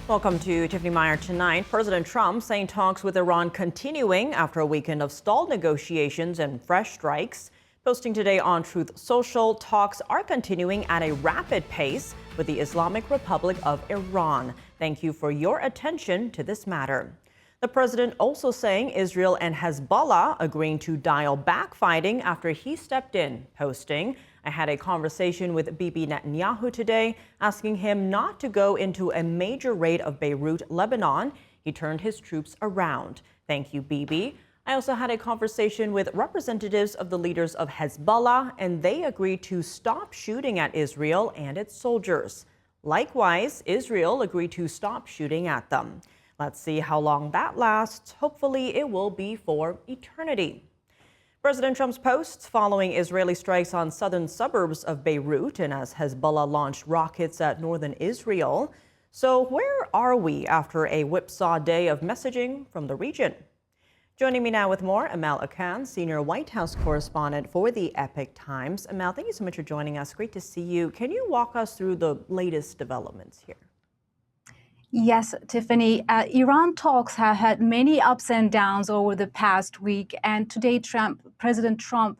Welcome to Tiffany Meier Tonight. President Trump saying talks with Iran continuing after a weekend of stalled negotiations and fresh strikes. Posting today on Truth Social, talks are continuing at a rapid pace with the Islamic Republic of Iran. Thank you for your attention to this matter. The president also saying Israel and Hezbollah agreeing to dial back fighting after he stepped in, posting, "I had a conversation with Bibi Netanyahu today, asking him not to go into a major raid of Beirut, Lebanon. He turned his troops around. Thank you, Bibi. I also had a conversation with representatives of the leaders of Hezbollah, and they agreed to stop shooting at Israel and its soldiers. Likewise, Israel agreed to stop shooting at them." Let's see how long that lasts. Hopefully, it will be for eternity. President Trump's posts following Israeli strikes on southern suburbs of Beirut and as Hezbollah launched rockets at northern Israel. So where are we after a whipsaw day of messaging from the region? Joining me now with more, Emel Akan, senior White House correspondent for the Epoch Times. Emel, thank you so much for joining us. Great to see you. Can you walk us through the latest developments here? Yes, Tiffany. Iran talks have had many ups and downs over the past week, and today President Trump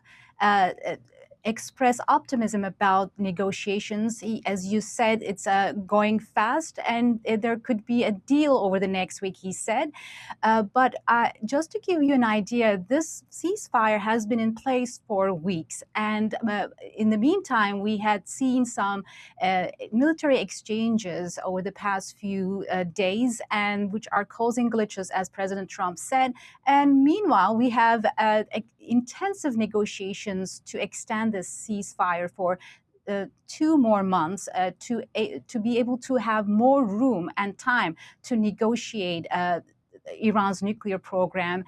expressed optimism about negotiations. As you said, it's going fast, and there could be a deal over the next week, he said. But just to give you an idea, this ceasefire has been in place for weeks. And in the meantime, we had seen some military exchanges over the past few days, and which are causing glitches, as President Trump said. And meanwhile, we have intensive negotiations to extend this ceasefire for 2 more months to be able to have more room and time to negotiate Iran's nuclear program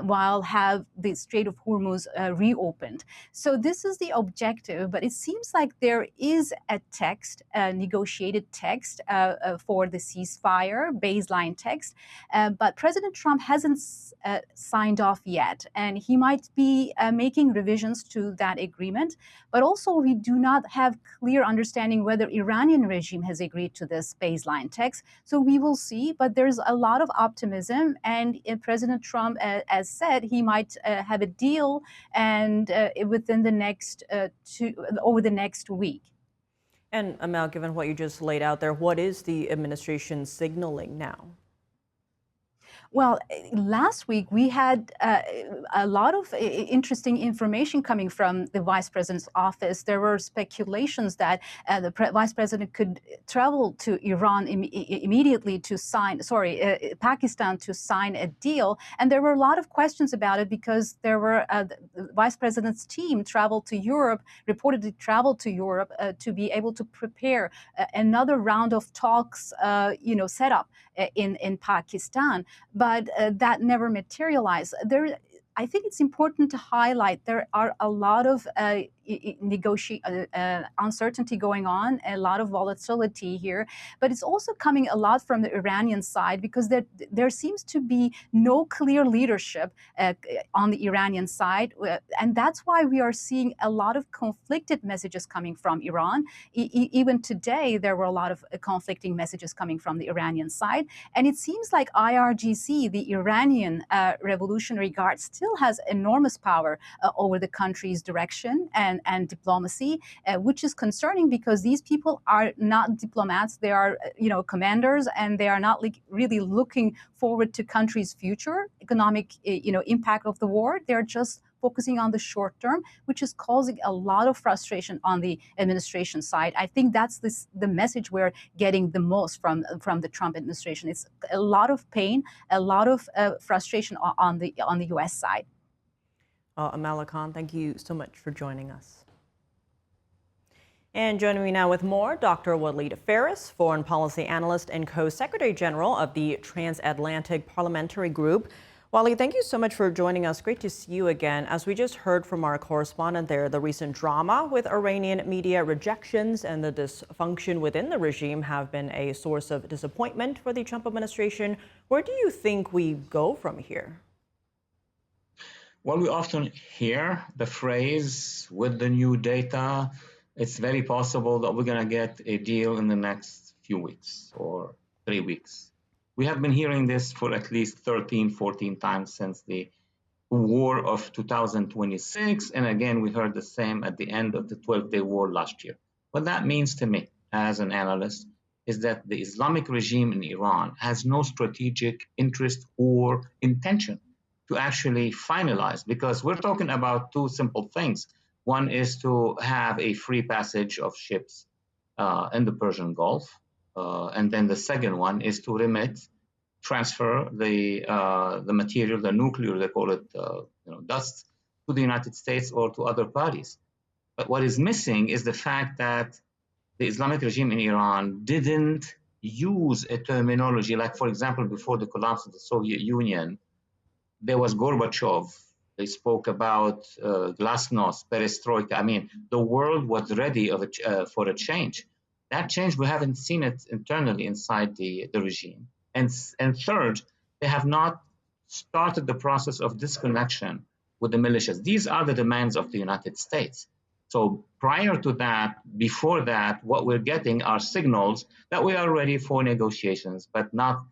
while have the Strait of Hormuz reopened. So this is the objective, but it seems like there is a text, a negotiated text for the ceasefire, baseline text, but President Trump hasn't signed off yet, and he might be making revisions to that agreement. But also we do not have clear understanding whether Iranian regime has agreed to this baseline text. So we will see, but there's a lot of optimism. And President Trump, as said, he might have a deal and within the next over the next week. And Emel, given what you just laid out there, what is the administration signaling now? Well, last week we had a lot of interesting information coming from the vice president's office. There were speculations that the vice president could travel to Iran immediately to sign, Pakistan to sign a deal. And there were a lot of questions about it because there were the vice president's team traveled to Europe, reportedly traveled to Europe to be able to prepare another round of talks, set up in Pakistan. But that never materialized. I think it's important to highlight there are a lot of uncertainty going on, a lot of volatility here, but it's also coming a lot from the Iranian side because there seems to be no clear leadership on the Iranian side, and that's why we are seeing a lot of conflicted messages coming from Iran. Even today, there were a lot of conflicting messages coming from the Iranian side, and it seems like IRGC, the Iranian Revolutionary Guard, still has enormous power over the country's direction and diplomacy, which is concerning because these people are not diplomats. They are, commanders, and they are not really looking forward to country's future economic, impact of the war. They're just focusing on the short term, which is causing a lot of frustration on the administration side. I think that's the message we're getting the most from the Trump administration. It's a lot of pain, a lot of frustration on the U.S. side. Emel Akan, thank you so much for joining us. And joining me now with more, Dr. Walidah Ferris, foreign policy analyst and co-secretary general of the Transatlantic Parliamentary Group. Wali, thank you so much for joining us. Great to see you again. As we just heard from our correspondent there, the recent drama with Iranian media rejections and the dysfunction within the regime have been a source of disappointment for the Trump administration. Where do you think we go from here? Well, we often hear the phrase, with the new data, it's very possible that we're going to get a deal in the next few weeks or 3 weeks. We have been hearing this for at least 13, 14 times since the war of 2026. And again, we heard the same at the end of the 12-day war last year. What that means to me as an analyst is that the Islamic regime in Iran has no strategic interest or intention to actually finalize, because we're talking about two simple things. One is to have a free passage of ships in the Persian Gulf. And then the second one is to transfer the material, the nuclear, they call it, dust, to the United States or to other parties. But what is missing is the fact that the Islamic regime in Iran didn't use a terminology like, for example, before the collapse of the Soviet Union, there was Gorbachev. They spoke about glasnost, perestroika. I mean, the world was ready for a change. That change, we haven't seen it internally inside the regime. And third, they have not started the process of disconnection with the militias. These are the demands of the United States. So prior to that, before that, what we're getting are signals that we are ready for negotiations, but not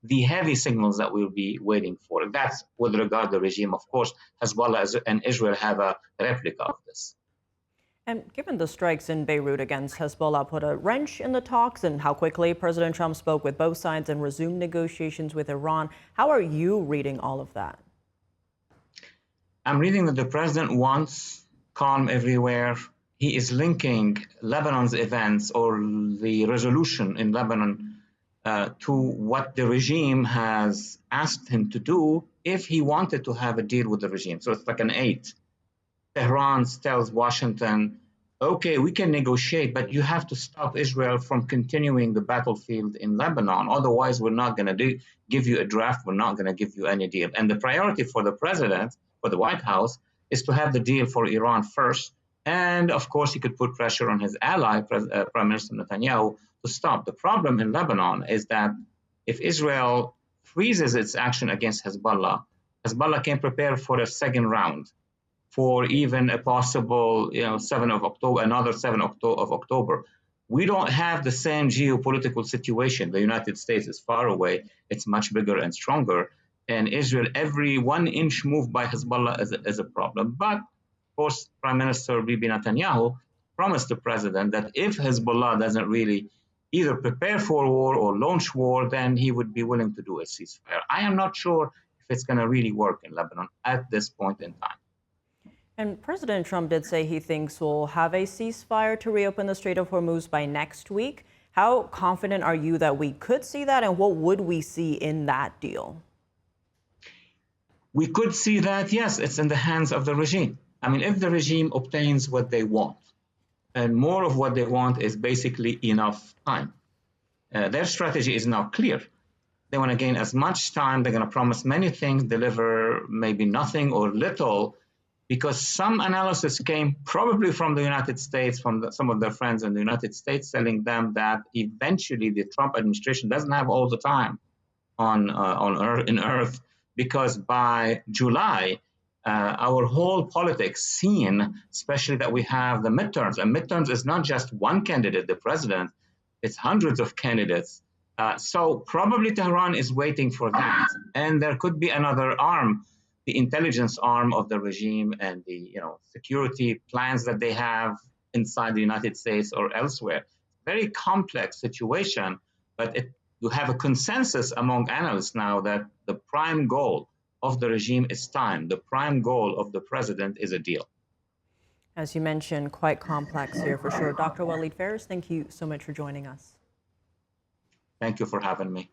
the heavy signals that we'll be waiting for. That's with regard to the regime. Of course, Hezbollah and Israel have a replica of this. And given the strikes in Beirut against Hezbollah put a wrench in the talks and how quickly President Trump spoke with both sides and resumed negotiations with Iran, how are you reading all of that? I'm reading that the president wants calm everywhere. He is linking Lebanon's events or the resolution in Lebanon to what the regime has asked him to do if he wanted to have a deal with the regime. So it's like an 8. Tehran tells Washington, okay, we can negotiate, but you have to stop Israel from continuing the battlefield in Lebanon. Otherwise, we're not going to give you a draft. We're not going to give you any deal. And the priority for the president, for the White House, is to have the deal for Iran first. And of course, he could put pressure on his ally, Prime Minister Netanyahu, to stop. The problem in Lebanon is that if Israel freezes its action against Hezbollah, Hezbollah can prepare for a second round, for even a possible 7 of October, another 7 of October. We don't have the same geopolitical situation. The United States is far away. It's much bigger and stronger. And Israel, every 1 inch move by Hezbollah is a problem. But, of course, Prime Minister Bibi Netanyahu promised the president that if Hezbollah doesn't really either prepare for war or launch war, then he would be willing to do a ceasefire. I am not sure if it's going to really work in Lebanon at this point in time. And President Trump did say he thinks we'll have a ceasefire to reopen the Strait of Hormuz by next week. How confident are you that we could see that, and what would we see in that deal? We could see that, yes, it's in the hands of the regime. I mean, if the regime obtains what they want, and more of what they want is basically enough time, their strategy is now clear. They want to gain as much time. They're going to promise many things, deliver maybe nothing or little, because some analysis came probably from the United States, from some of their friends in the United States, telling them that eventually the Trump administration doesn't have all the time on Earth, because by July, our whole politics scene, especially that we have the midterms, and midterms is not just one candidate, the president, it's hundreds of candidates. So probably Tehran is waiting for that. And there could be another arm, the intelligence arm of the regime and the security plans that they have inside the United States or elsewhere. Very complex situation, but you have a consensus among analysts now that the prime goal of the regime is time. The prime goal of the president is a deal. As you mentioned, quite complex here for sure. Dr. Walidah Ferris, thank you so much for joining us. Thank you for having me.